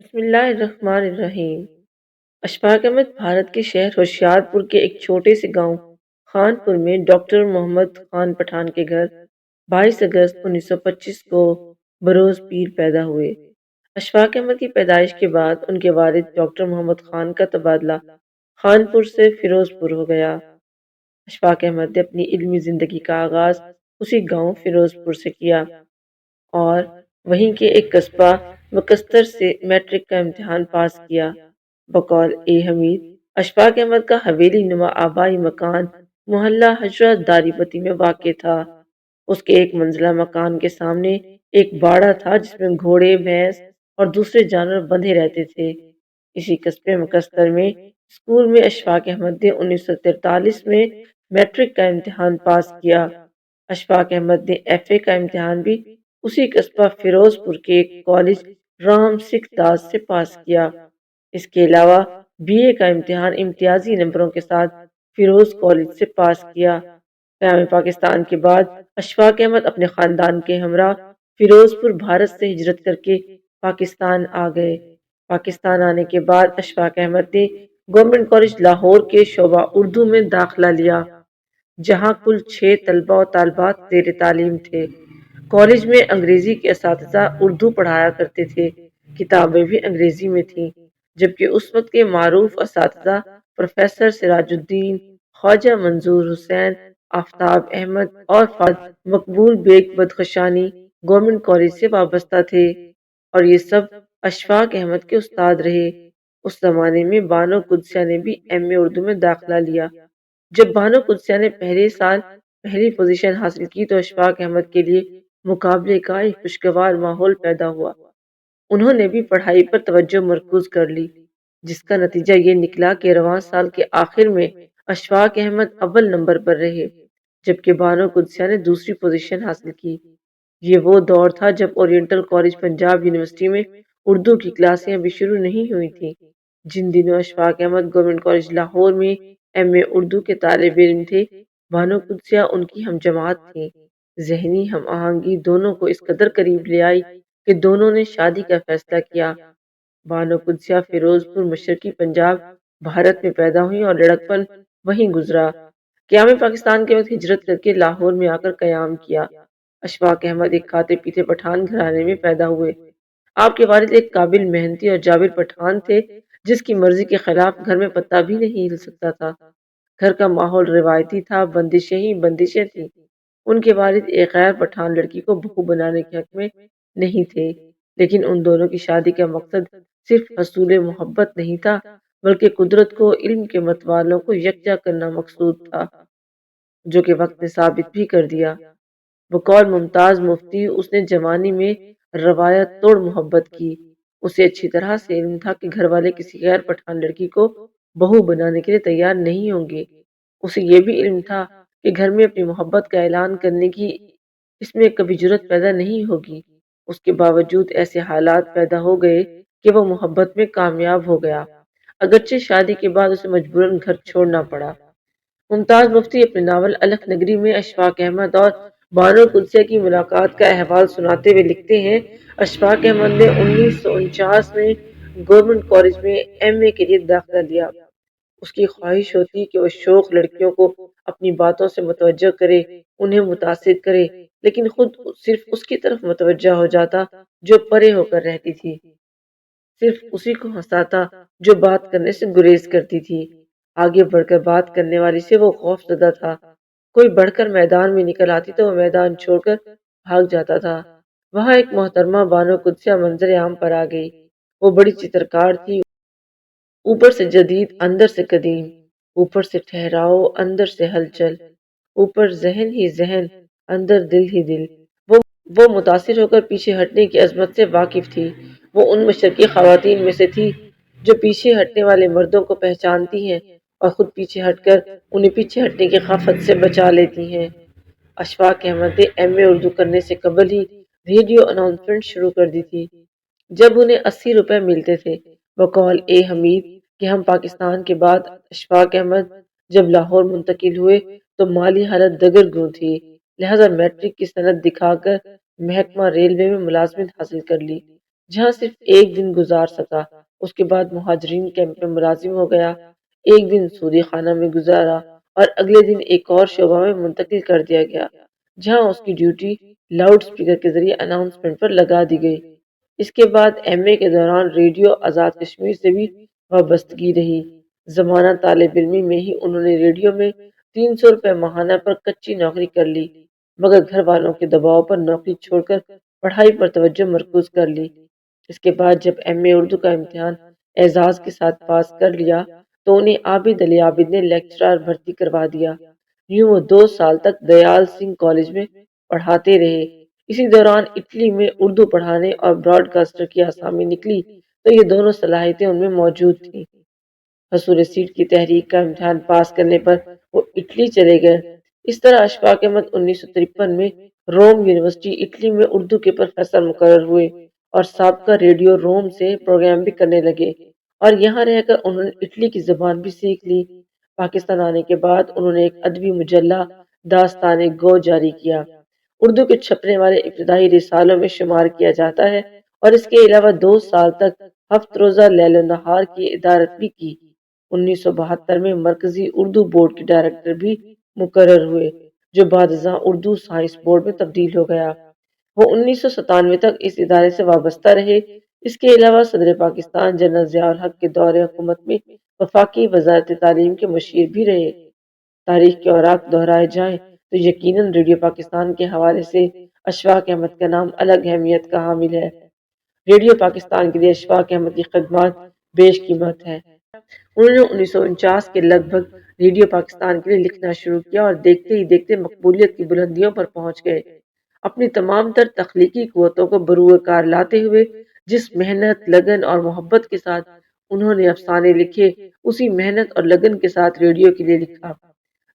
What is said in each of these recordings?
بسم اللہ الرحمن الرحیم۔ اشفاق احمد بھارت کے شہر ہوشیار پور کے ایک چھوٹے سے گاؤں خان پور میں ڈاکٹر محمد خان پٹھان کے گھر 22 اگست 1925 کو بروز پیر پیدا ہوئے۔ اشفاق احمد کی پیدائش کے بعد ان کے والد ڈاکٹر محمد خان کا تبادلہ خان پور سے فیروز پور ہو گیا۔ اشفاق احمد نے اپنی علمی زندگی کا آغاز اسی گاؤں فیروز پور سے کیا اور وہیں کے ایک قصبہ مکستر سے میٹرک کا امتحان پاس کیا۔ بقول حمید، اشفاق احمد کا حویلی نما آبائی مکان محلہ حضرت داری پتی میں واقع تھا۔ اس کے ایک منزلہ مکان کے سامنے ایک باڑہ تھا جس میں گھوڑے، بھینس اور دوسرے جانور بندھے رہتے تھے۔ اسی قصبے مکستر میں اسکول میں اشفاق احمد نے 1943 میں میٹرک کا امتحان پاس کیا۔ اشفاق احمد نے FA کا امتحان بھی اسی قصبہ فیروز پور کے ایک کالج رام سکھ داس سے پاس کیا۔ اس کے علاوہ BA کا امتحان امتیازی نمبروں کے ساتھ فیروز کالج سے پاس کیا۔ قیام پاکستان کے بعد اشفاق احمد اپنے خاندان کے ہمراہ فیروز پور بھارت سے ہجرت کر کے پاکستان آ گئے۔ پاکستان آنے کے بعد اشفاق احمد نے گورنمنٹ کالج لاہور کے شعبہ اردو میں داخلہ لیا، جہاں کل 6 طلبہ و طالبات زیر تعلیم تھے۔ کالج میں انگریزی کے اساتذہ اردو پڑھایا کرتے تھے، کتابیں بھی انگریزی میں تھیں، جبکہ اس وقت کے معروف اساتذہ پروفیسر سراج الدین، خواجہ منظور حسین، آفتاب احمد اور فاضل مقبول بیگ بدخشانی گورنمنٹ کالج سے وابستہ تھے، اور یہ سب اشفاق احمد کے استاد رہے۔ اس زمانے میں بانو قدسیہ نے بھی MA اردو میں داخلہ لیا۔ جب بانو قدسیہ نے پہلے سال پہلی پوزیشن حاصل کی تو اشفاق احمد کے لیے مقابلے کا ایک خوشگوار ماحول پیدا ہوا۔ انہوں نے بھی پڑھائی پر توجہ مرکوز کر لی، جس کا نتیجہ یہ نکلا کہ رواں سال کے آخر میں اشفاق احمد اول نمبر پر رہے، جبکہ بانو قدسیہ نے دوسری پوزیشن حاصل کی۔ یہ وہ دور تھا جب اورینٹل کالج پنجاب یونیورسٹی میں اردو کی کلاسیں ابھی شروع نہیں ہوئی تھیں۔ جن دنوں اشفاق احمد گورنمنٹ کالج لاہور میں MA اردو کے طالب علم تھے، بانو قدسیہ ان کی ہم جماعت تھیں۔ ذہنی ہم آہنگی دونوں کو اس قدر قریب لے آئی کہ دونوں نے شادی کا فیصلہ کیا۔ بانو قدسیہ فیروز پور مشرقی پنجاب بھارت میں پیدا ہوئی اور لڑکپن وہیں گزرا۔ قیام پاکستان کے وقت ہجرت کر کے لاہور میں آ کر قیام کیا۔ اشفاق احمد ایک کھاتے پیتے پٹھان گھرانے میں پیدا ہوئے۔ آپ کے والد ایک قابل، محنتی اور جابر پٹھان تھے جس کی مرضی کے خلاف گھر میں پتا بھی نہیں ہل سکتا تھا۔ گھر کا ماحول روایتی تھا، بندشیں ہی بندشیں تھیں۔ ان کے والد ایک غیر پٹھان لڑکی کو بہو بنانے کے حق میں نہیں تھے، لیکن ان دونوں کی شادی کا مقصد صرف حصول محبت نہیں تھا، بلکہ قدرت کو علم کے متوالوں کو یکجا کرنا مقصود تھا، جو کہ وقت نے ثابت بھی کر دیا۔ بقول ممتاز مفتی، اس نے جوانی میں روایت توڑ محبت کی۔ اسے اچھی طرح سے علم تھا کہ گھر والے کسی غیر پٹھان لڑکی کو بہو بنانے کے لیے تیار نہیں ہوں گے۔ اسے یہ بھی علم تھا کہ گھر میں اپنی محبت کا اعلان کرنے کی اس میں کبھی جرات پیدا نہیں ہوگی۔ اس کے باوجود ایسے حالات پیدا ہو گئے کہ وہ محبت میں کامیاب ہو گیا، اگرچہ شادی کے بعد اسے مجبوراً گھر چھوڑنا پڑا۔ ممتاز مفتی اپنے ناول الف نگری میں اشفاق احمد اور بانو قدسیہ کی ملاقات کا احوال سناتے ہوئے لکھتے ہیں، اشفاق احمد نے 1949 میں گورنمنٹ کالج میں MA کے لیے داخلہ لیا۔ اس کی خواہش ہوتی کہ وہ شوخ لڑکیوں کو اپنی باتوں سے متوجہ کرے، انہیں متاثر کرے، لیکن خود صرف اس کی طرف متوجہ ہو جاتا جو پرے ہو کر رہتی تھی، صرف اسی کو ہنساتا جو بات کرنے سے گریز کرتی تھی۔ آگے بڑھ کر بات کرنے والی سے وہ خوف زدہ تھا۔ کوئی بڑھ کر میدان میں نکل آتی تو وہ میدان چھوڑ کر بھاگ جاتا تھا۔ وہاں ایک محترمہ بانو قدسیہ منظر عام پر آ گئی۔ وہ بڑی چترکار تھی، اوپر سے جدید اندر سے قدیم، اوپر سے ٹھہراؤ اندر سے ہلچل، اوپر ذہن ہی ذہن اندر دل ہی دل۔ وہ متاثر ہو کر پیچھے ہٹنے کی عظمت سے واقف تھی۔ وہ ان مشرقی خواتین میں سے تھی جو پیچھے ہٹنے والے مردوں کو پہچانتی ہیں اور خود پیچھے ہٹ کر انہیں پیچھے ہٹنے کی خافت سے بچا لیتی ہیں۔ اشفاق احمد نے MA اردو کرنے سے قبل ہی ریڈیو اناؤنسمنٹ شروع کر دی تھی، جب انہیں 80 روپے ملتے تھے۔ بقول حمید کہ ہم پاکستان کے بعد اشفاق احمد جب لاہور منتقل ہوئے تو مالی حالت دگرگوں تھی، لہذا میٹرک کی سند دکھا کر محکمہ ریلوے میں ملازمت حاصل کر لی۔ جہاں صرف ایک دن گزار سکا۔ اس کے بعد مہاجرین کیمپ میں ملازم ہو گیا، ایک دن سعودی خانہ میں گزارا اور اگلے دن ایک اور شعبہ میں منتقل کر دیا گیا جہاں اس کی ڈیوٹی لاؤڈ سپیکر کے ذریعے اناؤنسمنٹ پر لگا دی گئی۔ اس کے بعد ایم اے کے دوران ریڈیو آزاد کشمیر سے بھی وابستگی رہی۔ زمانہ طالب علمی میں ہی انہوں نے ریڈیو میں 300 روپے ماہانہ پر کچی نوکری کر لی، مگر گھر والوں کے دباؤ پر نوکری چھوڑ کر پڑھائی پر توجہ مرکوز کر لی۔ اس کے بعد جب ایم اے اردو کا امتحان اعزاز کے ساتھ پاس کر لیا تو انہیں عابد علی عابد نے لیکچرار بھرتی کروا دیا۔ یوں وہ 2 سال تک دیال سنگھ کالج میں پڑھاتے رہے۔ اسی دوران اٹلی میں اردو پڑھانے اور براڈ کاسٹر کی آسامی نکلی تو یہ دونوں صلاحیتیں ان میں موجود تھیں۔ حصول سیٹ کی تحریک کا امتحان پاس کرنے پر وہ اٹلی چلے گئے۔ اس طرح اشفاق احمد 1953 میں روم یونیورسٹی اٹلی میں اردو کے پروفیسر مقرر ہوئے اور سابقہ ریڈیو روم سے پروگرام بھی کرنے لگے اور یہاں رہ کر انہوں نے اٹلی کی زبان بھی سیکھ لی۔ پاکستان آنے کے بعد انہوں نے ایک ادبی مجلہ داستان گو جاری کیا، اردو کے چھپنے والے ابتدائی رسالوں میں شمار کیا جاتا ہے، اور اس کے علاوہ 2 سال تک ہفت روزہ لیل و نہار کی ادارت بھی کی۔ 1972 میں مرکزی اردو بورڈ کے ڈائریکٹر بھی مقرر ہوئے جو بعد ازاں اردو سائنس بورڈ میں تبدیل ہو گیا۔ وہ 1997 تک اس ادارے سے وابستہ رہے۔ اس کے علاوہ صدر پاکستان جنرل ضیاء الحق کے دور حکومت میں وفاقی وزارت تعلیم کے مشیر بھی رہے۔ تاریخ کے اوراق دہرائے جائیں تو یقیناً ریڈیو پاکستان کے حوالے سے اشفاق احمد کا نام الگ اہمیت کا حامل ہے۔ ریڈیو پاکستان کے لیے اشفاق احمد کی خدمات بیش قیمت ہے۔ انہوں نے 1949 کے لگ بھگ ریڈیو پاکستان کے لیے لکھنا شروع کیا اور دیکھتے ہی دیکھتے مقبولیت کی بلندیوں پر پہنچ گئے۔ اپنی تمام تر تخلیقی قوتوں کو بروئے کار لاتے ہوئے جس محنت، لگن اور محبت کے ساتھ انہوں نے افسانے لکھے، اسی محنت اور لگن کے ساتھ ریڈیو کے لیے لکھا۔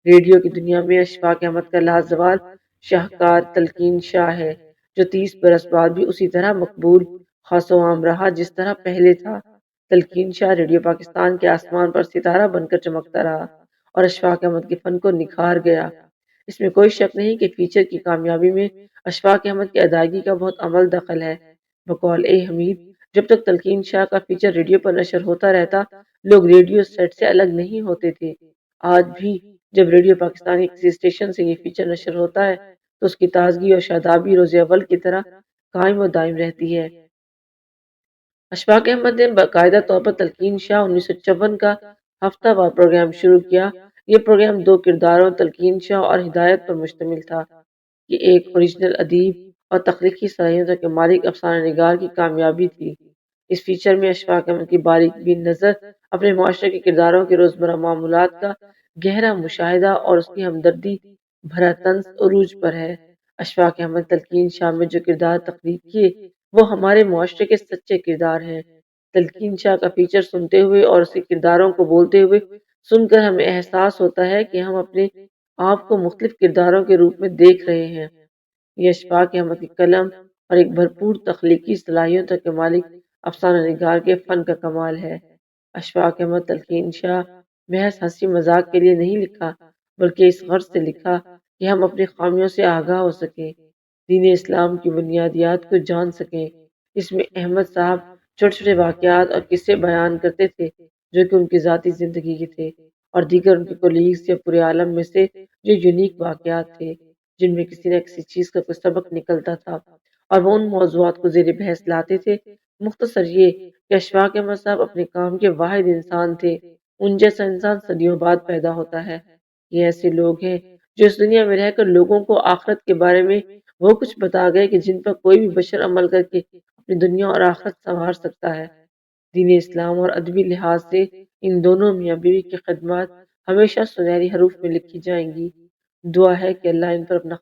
ریڈیو کی دنیا میں اشفاق احمد کا لازوال شاہکار تلقین شاہ ہے جو 30 برس بعد بھی اسی طرح مقبول، خاص و عام رہا جس طرح پہلے تھا۔ تلقین شاہ ریڈیو پاکستان کے آسمان پر ستارہ بن کر چمکتا رہا اور اشفاق احمد کے فن کو نکھار گیا۔ اس میں کوئی شک نہیں کہ فیچر کی کامیابی میں اشفاق احمد کی ادائیگی کا بہت عمل دخل ہے۔ بقول حمید، جب تک تلقین شاہ کا فیچر ریڈیو پر نشر ہوتا رہتا، لوگ ریڈیو سیٹ سے الگ نہیں ہوتے تھے۔ آج بھی جب ریڈیو پاکستان کے کسی اسٹیشن سے یہ فیچر نشر ہوتا ہے تو اس کی تازگی اور شادابی روز اول کی طرح قائم و دائم رہتی ہے۔ اشفاق احمد نے باقاعدہ طور پر تلقین شاہ 1954 کا ہفتہ وار پروگرام شروع کیا۔ یہ پروگرام 2 کرداروں تلقین شاہ اور ہدایت پر مشتمل تھا۔ یہ ایک اوریجنل ادیب اور تخلیقی صلاحیتوں کے مالک افسانہ نگار کی کامیابی تھی۔ اس فیچر میں اشفاق احمد کی باریک بین نظر، اپنے معاشرے کے کرداروں کے روزمرہ معمولات کا گہرا مشاہدہ اور اس کی ہمدردی بھرا طنز عروج پر ہے۔ اشفاق احمد تلقین شاہ میں جو کردار تخلیق کیے وہ ہمارے معاشرے کے سچے کردار ہیں۔ تلقین شاہ کا فیچر سنتے ہوئے اور اس کے کرداروں کو بولتے ہوئے سن کر ہمیں احساس ہوتا ہے کہ ہم اپنے آپ کو مختلف کرداروں کے روپ میں دیکھ رہے ہیں۔ یہ اشفاق احمد کی قلم اور ایک بھرپور تخلیقی صلاحیتوں کے مالک افسانہ نگار کے فن کا کمال ہے۔ اشفاق احمد تلقین شاہ محض ہنسی مذاق کے لیے نہیں لکھا بلکہ اس غرض سے لکھا کہ ہم اپنی خامیوں سے آگاہ ہو سکیں، دین اسلام کی بنیادیات کو جان سکیں۔ اس میں احمد صاحب چھوٹے چھوٹے واقعات اور قصے بیان کرتے تھے جو کہ ان کی ذاتی زندگی کے تھے، اور دیگر ان کے کولیگز یا پورے عالم میں سے جو یونیک واقعات تھے جن میں کسی نہ کسی چیز کا کوئی سبق نکلتا تھا، اور وہ ان موضوعات کو زیر بحث لاتے تھے۔ مختصر یہ کہ اشفاق احمد صاحب اپنے کام کے واحد انسان تھے۔ ان جیسا انسان صدیوں بعد پیدا ہوتا ہے۔ یہ ایسے لوگ ہیں جو اس دنیا میں رہ کر لوگوں کو آخرت کے بارے میں وہ کچھ بتا گئے کہ جن پر کوئی بھی بشر عمل کر کے اپنی دنیا اور آخرت سنوار سکتا ہے۔ دین اسلام اور ادبی لحاظ سے ان دونوں میاں بیوی کی خدمات ہمیشہ سنہری حروف میں لکھی جائیں گی۔ دعا ہے کہ اللہ ان پر اپنا